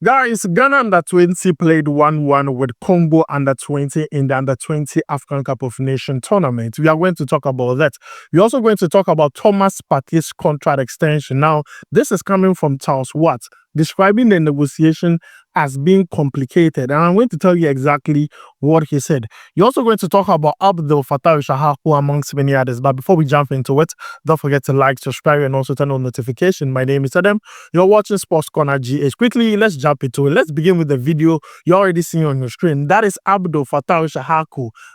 Guys, Ghana under-20 played 1-1 with Congo under-20 in the under-20 AFCON Cup of Nations tournament. We are going to talk about that. We're also going to talk about Thomas Partey's contract extension. Now, this is coming from Charles Watt, describing the negotiation as being complicated. And I'm going to tell you exactly what he said. You're also going to talk about Abdel Fattah al-Shahar, amongst many others. But before we jump into it, don't forget to like, subscribe, and also turn on notification. My name is Adam. You're watching SportsCornerGH. Quickly, let's jump into it. Let's begin with the video you're already seeing on your screen. That is Abdel Fattah al-Shahar.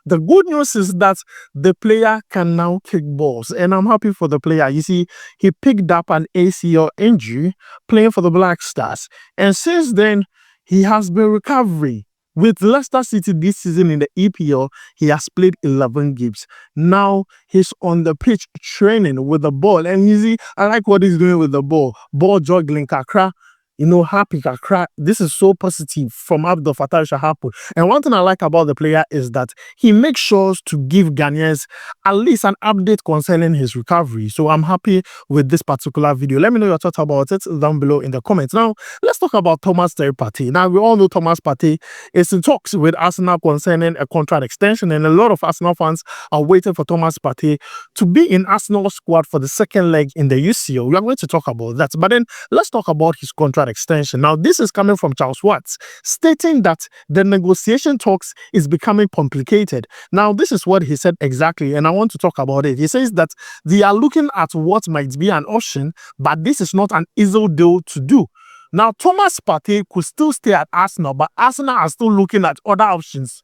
The good news is that the player can now kick balls. And I'm happy for the player. You see, he picked up an ACL injury playing for the Black Stars. And since then, he has been recovering. With Leicester City this season in the EPL, he has played 11 games. Now he's on the pitch training with the ball. And you see, I like what he's doing with the ball. Ball juggling, kakra. Happy kakra. This is so positive from Abdel Fattah al-Shahar. And one thing I like about the player is that he makes sure to give Ghanaians at least an update concerning his recovery. So I'm happy with this particular video. Let me know your thoughts about it down below in the comments. Now, let's talk about Thomas Partey. Now, we all know Thomas Partey is in talks with Arsenal concerning a contract extension, and a lot of Arsenal fans are waiting for Thomas Partey to be in Arsenal's squad for the second leg in the UCL. We are going to talk about that. But then, let's talk about his contract extension. Now, this is coming from Charles Watts, stating that the negotiation talks is becoming complicated. Now, this is what he said exactly, and I want to talk about it. He says that they are looking at what might be an option, but this is not an easy deal to do. Now, Thomas Partey could still stay at Arsenal, but Arsenal are still looking at other options.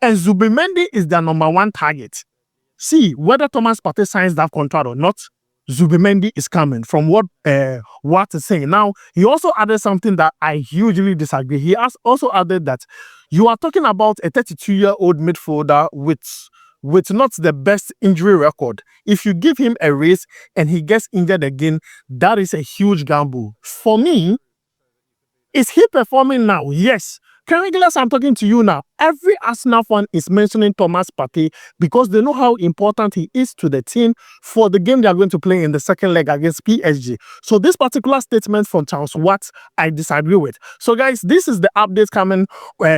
And Zubimendi is their number one target. See, whether Thomas Partey signs that contract or not, Zubimendi is coming, from what Watt is saying. Now, he also added something that I hugely disagree. He has also added that you are talking about a 32-year-old midfielder with not the best injury record. If you give him a race and he gets injured again, that is a huge gamble. For me, is he performing now? Yes. Currently, as I'm talking to you now, every Arsenal fan is mentioning Thomas Partey because they know how important he is to the team for the game they are going to play in the second leg against PSG. So this particular statement from Charles Watt, I disagree with. So guys, this is the update coming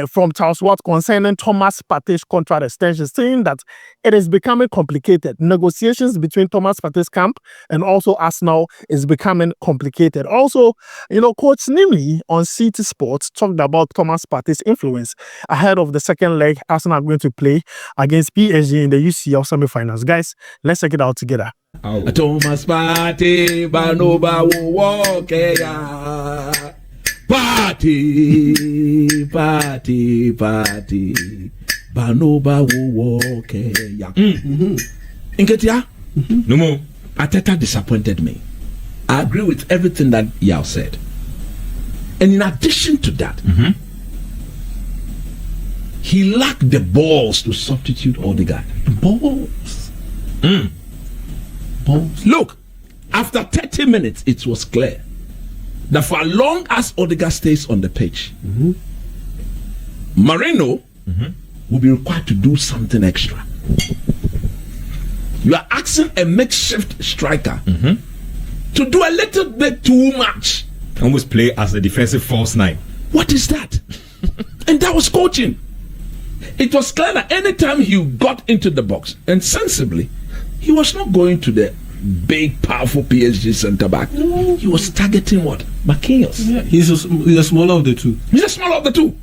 from Charles Watt concerning Thomas Partey's contract extension, saying that it is becoming complicated. Negotiations between Thomas Partey's camp and also Arsenal is becoming complicated. Also, Coach Nimi on CT Sports talked about Thomas Partey's influence ahead of the second leg Arsenal are going to play against PSG in the UCL semi-finals. Guys, let's check it out together. Thomas Partey, Banoba will walk, Partey, Banoba will walk, Inketia, no more. Ateta disappointed me. I agree with everything that Yao said. And in addition to that, he lacked the balls to substitute Odegaard. Balls. Balls. Look, after 30 minutes, it was clear that for as long as Odegaard stays on the pitch, Moreno will be required to do something extra. You are asking a makeshift striker to do a little bit too much. Almost play as a defensive false nine. What is that? And that was coaching. It was clear that anytime he got into the box, and sensibly, he was not going to the big, powerful PSG centre back. No. He was targeting what? Marquinhos. Yeah, he's the smaller of the two. He's the smaller of the two.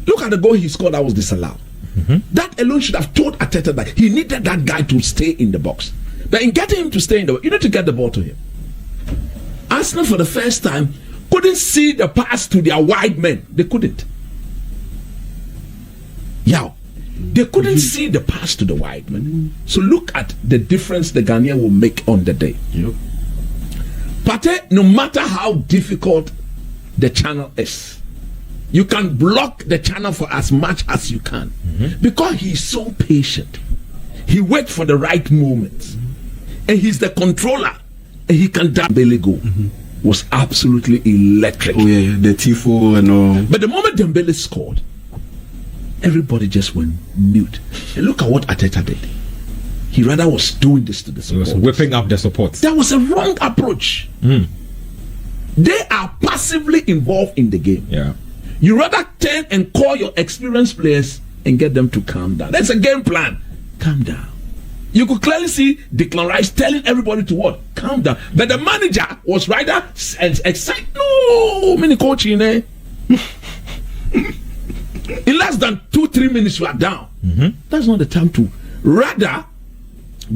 Look at the goal he scored that was disallowed. That alone should have told Arteta that he needed that guy to stay in the box. But in getting him to stay in the box, you need to get the ball to him. Arsenal, for the first time, couldn't see the pass to their wide men. They couldn't. They couldn't see the pass to the wide men. So look at the difference the Ghanaian will make on the day. Partey, no matter how difficult the channel is, you can block the channel for as much as you can. Because he's so patient. He waits for the right moment. And he's the controller. And he can Dembele go. Was absolutely electric. Oh yeah, the tifo and all. But the moment Dembele scored, everybody just went mute. And look at what Arteta did. He rather was doing this to the support. He was whipping up the support. That was a wrong approach. They are passively involved in the game. Yeah. You rather turn and call your experienced players and get them to calm down. That's a game plan. Calm down. You could clearly see Declan Rice telling everybody to what? Calm down. But the manager was rather excited. No, mini coaching, eh? In less than 2-3 minutes, you are down. That's not the time to. Rather,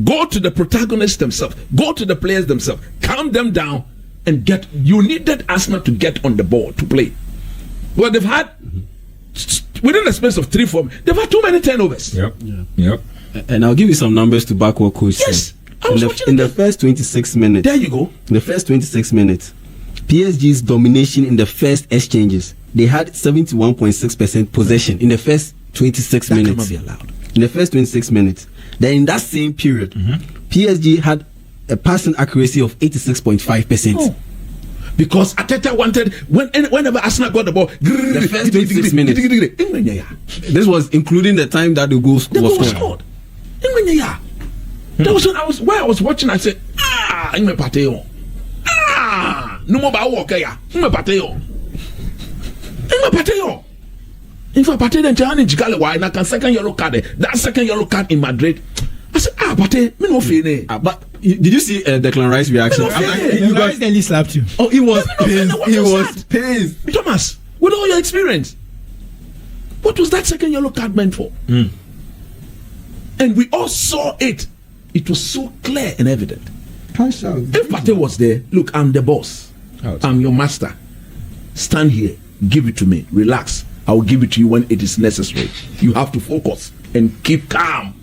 go to the protagonists themselves, go to the players themselves, calm them down, and get. You needed Arsenal to get on the ball to play. Well, they've had within the space of 3-4. They've had too many turnovers. Yep. And I'll give you some numbers to back what Coach Yes, said. In the first 26 minutes. There you go. In the first 26 minutes, PSG's domination in the first exchanges. They had 71.6% possession in the first 26 minutes. Cannot be allowed. In the first 26 minutes. Then in that same period, PSG had a passing accuracy of 86.5%. Oh. Because Arteta wanted whenever Arsenal got the ball, the first 26 minutes. This was including the time that the goal was scored. That was when I was watching. I said, I'm a Partey'S. No more about walk. I'm a Partey'S. In fact, Partey then Jani Jigale why na can second yellow card. That second yellow card in Madrid. I said, Partey, me no fear. But did you see Declan Rice reaction? You guys nearly slapped you. Oh, he was pissed. He was pissed. Thomas, with all your experience, what was that second yellow card meant for? And we all saw it. It was so clear and evident. If Partey was there, look, I'm the boss. I'm your master. Stand here, give it to me. Relax. I will give it to you when it is necessary. You have to focus and keep calm.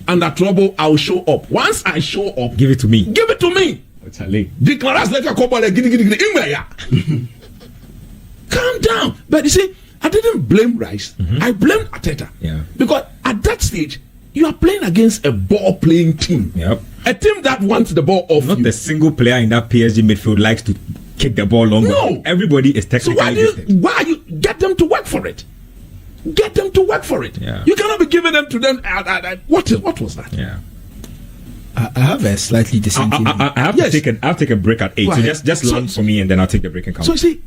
Under trouble, I will show up. Once I show up, Give it to me. give it to me. Declare like a couple calm down. But you see, I didn't blame Rice. I blamed Arteta. Yeah. Because at that stage, you are playing against a ball-playing team. Yep. A team that wants the ball off Not you. the single player in that PSG midfield likes to kick the ball longer. No. Everybody is So technically gifted. why you get them to work for it? Get them to work for it. Yeah. You cannot be giving them to them. What was that? Yeah. I have a slightly dissenting. I have Yes. to take a break at 8. Go So ahead. just land for me and then I'll take the break and come. So you see,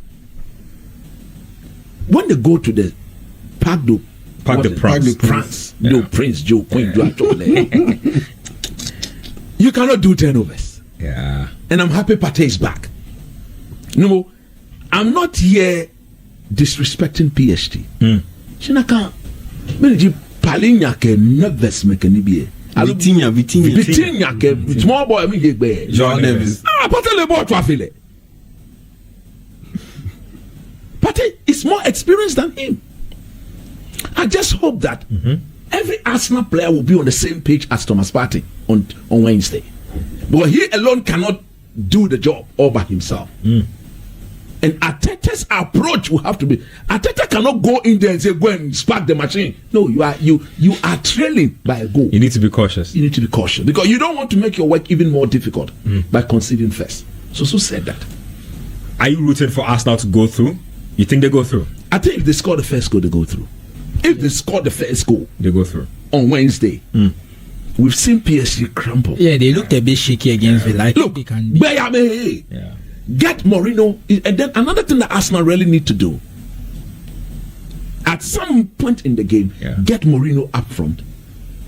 when they go to the Parc de France, Yeah. no Prince Joe, Queen Joe, you cannot do turnovers. Yeah. And I'm happy Partey's back. No, I'm not here disrespecting PSG. Chinaka, menji palinya ke nervous mekanibi. Vitinha ke small boy mi gbe. John Neves. Partey le ball to afile. Partey is more experienced than him. I just hope that every Arsenal player will be on the same page as Thomas Partey on Wednesday. But he alone cannot do the job all by himself. And Arteta's approach will have to be. Arteta cannot go in there and say, "Go and spark the machine." No, you are trailing by a goal. You need to be cautious. You need to be cautious because you don't want to make your work even more difficult by conceding first. So said that. Are you rooting for Arsenal to go through? You think they go through? I think if they score the first goal, they go through. If they score the first goal They go through. on Wednesday, we've seen PSG crumple. Yeah, they looked a bit shaky against Villa. I think Look, they can. Yeah. get Mourinho, and then another thing that Arsenal really need to do at some point in the game, get Mourinho up front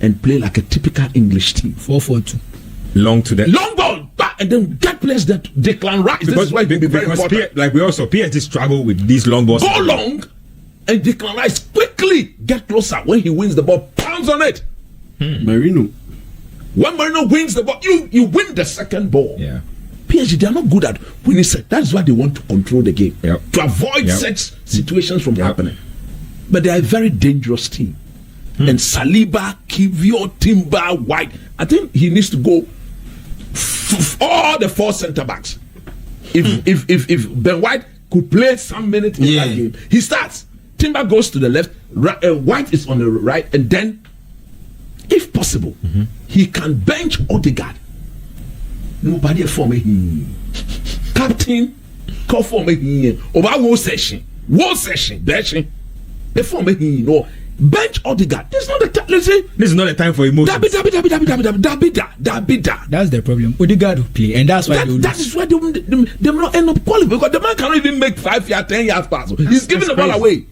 and play like a typical English team. 4-4-2. Long to the Long ball, and then get players that Declan Rice. This is why it will be very important. PSG struggle with these long balls. Go long, and Declan Rice quickly get closer. When he wins the ball, pounds on it. Marino. When Mourinho wins the ball, you win the second ball. Yeah. PSG, they are not good at winning set. That's why they want to control the game. Yep. To avoid such situations from happening. But they are a very dangerous team. And Saliba, Kivio, Timber, White, I think he needs to go all the 4 centre backs. If Ben White could play some minutes in that game, he starts. Timber goes to the left, White is on the right, and then, if possible, he can bench Odegaard. Nobody for me. Captain, call for me. Over war session, bashing. They for me. No, Bench Odegaard. This is not the time. Listen, This is not the time for emotions. Dabida. That's the problem. Odegaard will play, and that's why That is why they will not end up qualifying, because the man cannot even make 5 yards, 10 yards pass. He's giving the ball away.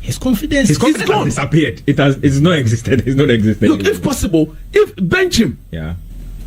his confidence. His confidence gone. has disappeared. It's not existed. It's not existed. Look, if possible, if bench him, Yeah.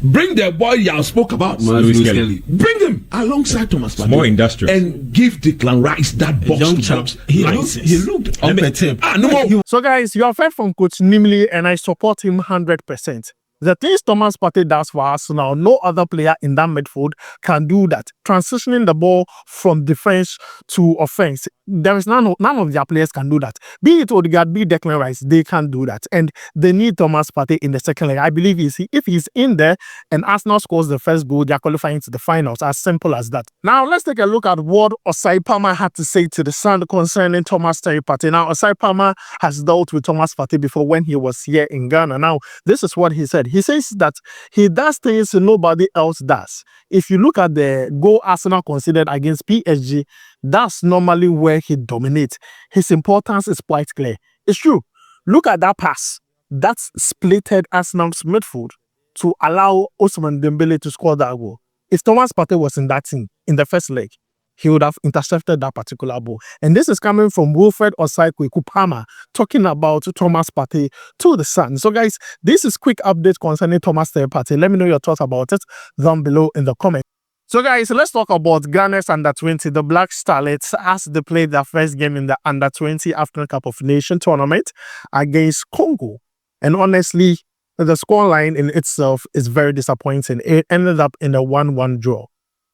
bring the boy y'all spoke about, Louis Kelly. bring him alongside Thomas Partey. More industrious. And give Declan Rice that box young to chap. box. He license. looked effective. No more. So, guys, you have heard from Coach Nimley, and I support him 100%. The things Thomas Partey does for Arsenal, no other player in that midfield can do that. Transitioning the ball from defense to offense, there is none of their players can do that. Be it Odegaard, be it Declan Rice, they can't do that. And they need Thomas Partey in the second leg. I believe if he's in there and Arsenal scores the first goal, they are qualifying to the finals. As simple as that. Now, let's take a look at what Osai Palmer had to say to the Sun concerning Thomas Partey. Now, Osai Palmer has dealt with Thomas Partey before when he was here in Ghana. Now, this is what he said. He says that he does things nobody else does. If you look at the goal Arsenal conceded against PSG, that's normally where he dominates. His importance is quite clear. It's true. Look at that pass. That's splitted Arsenal's midfield to allow Ousmane Dembele to score that goal. If Thomas Partey was in that team in the first leg, he would have intercepted that particular ball. And this is coming from Wilfred Osai Palmer talking about Thomas Partey to the Sun. So, guys, this is quick update concerning Thomas Partey. Let me know your thoughts about it down below in the comments. So, guys, let's talk about Ghana's Under-20, the Black Starlets, as they played their first game in the Under-20 African Cup of Nations tournament against Congo. And honestly, the scoreline in itself is very disappointing. It ended up in a 1-1 draw.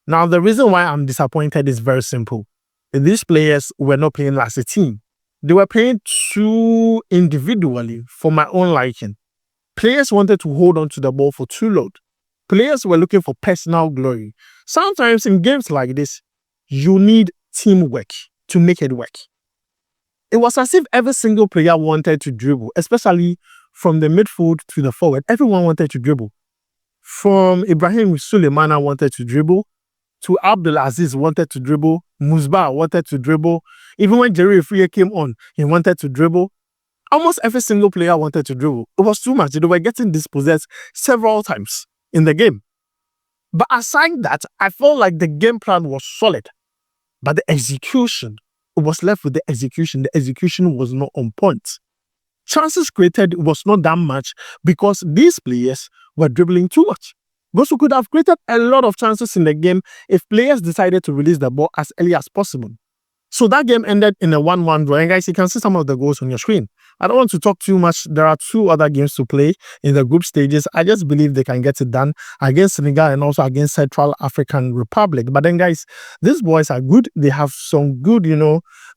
Now, the reason why I'm disappointed is very simple. These players were not playing as a team. They were playing too individually for my own liking. Players wanted to hold on to the ball for too long. Players were looking for personal glory. Sometimes in games like this, you need teamwork to make it work. It was as if every single player wanted to dribble, especially from the midfield to the forward. Everyone wanted to dribble. From Ibrahim Suleimana wanted to dribble, to Abdulaziz wanted to dribble, Musba wanted to dribble. Even when Jerry Free came on, he wanted to dribble. Almost every single player wanted to dribble. It was too much. They were getting dispossessed several times in the game. But aside that, I felt like the game plan was solid. But the execution, it was left with the execution. The execution was not on point. Chances created was not that much because these players were dribbling too much. Because we could have created a lot of chances in the game if players decided to release the ball as early as possible. So that game ended in a 1-1 draw. And guys, you can see some of the goals on your screen. I don't want to talk too much. There are 2 other games to play in the group stages. I just believe they can get it done against Senegal and also against Central African Republic. But then, guys, these boys are good. They have some good,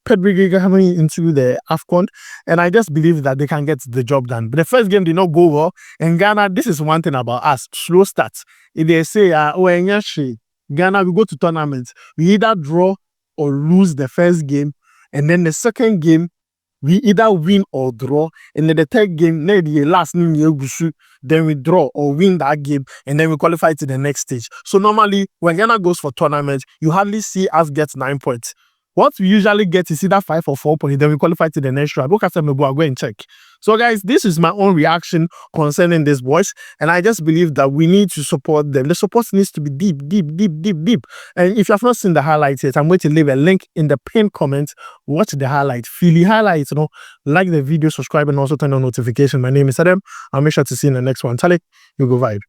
pedigree coming into the AFCON. And I just believe that they can get the job done. But the first game did not go well. In Ghana, this is one thing about us. Slow starts. If they say, Ghana, we go to tournaments. We either draw or lose the first game. And then the second game, we either win or draw. And then the third game, then we draw or win that game. And then we qualify to the next stage. So normally, when Ghana goes for tournaments, you hardly see us get 9 points. What we usually get is either 5 or 4 points. Then we qualify to the next round. Look after me, go and check. So guys, this is my own reaction concerning this boys. And I just believe that we need to support them. The support needs to be deep. And if you have not seen the highlights yet, I'm going to leave a link in the pinned comment. Watch the highlight. Feel the highlights, like the video, subscribe, and also turn on notification. My name is Adam. I'll make sure to see you in the next one. Tally, you go vibe.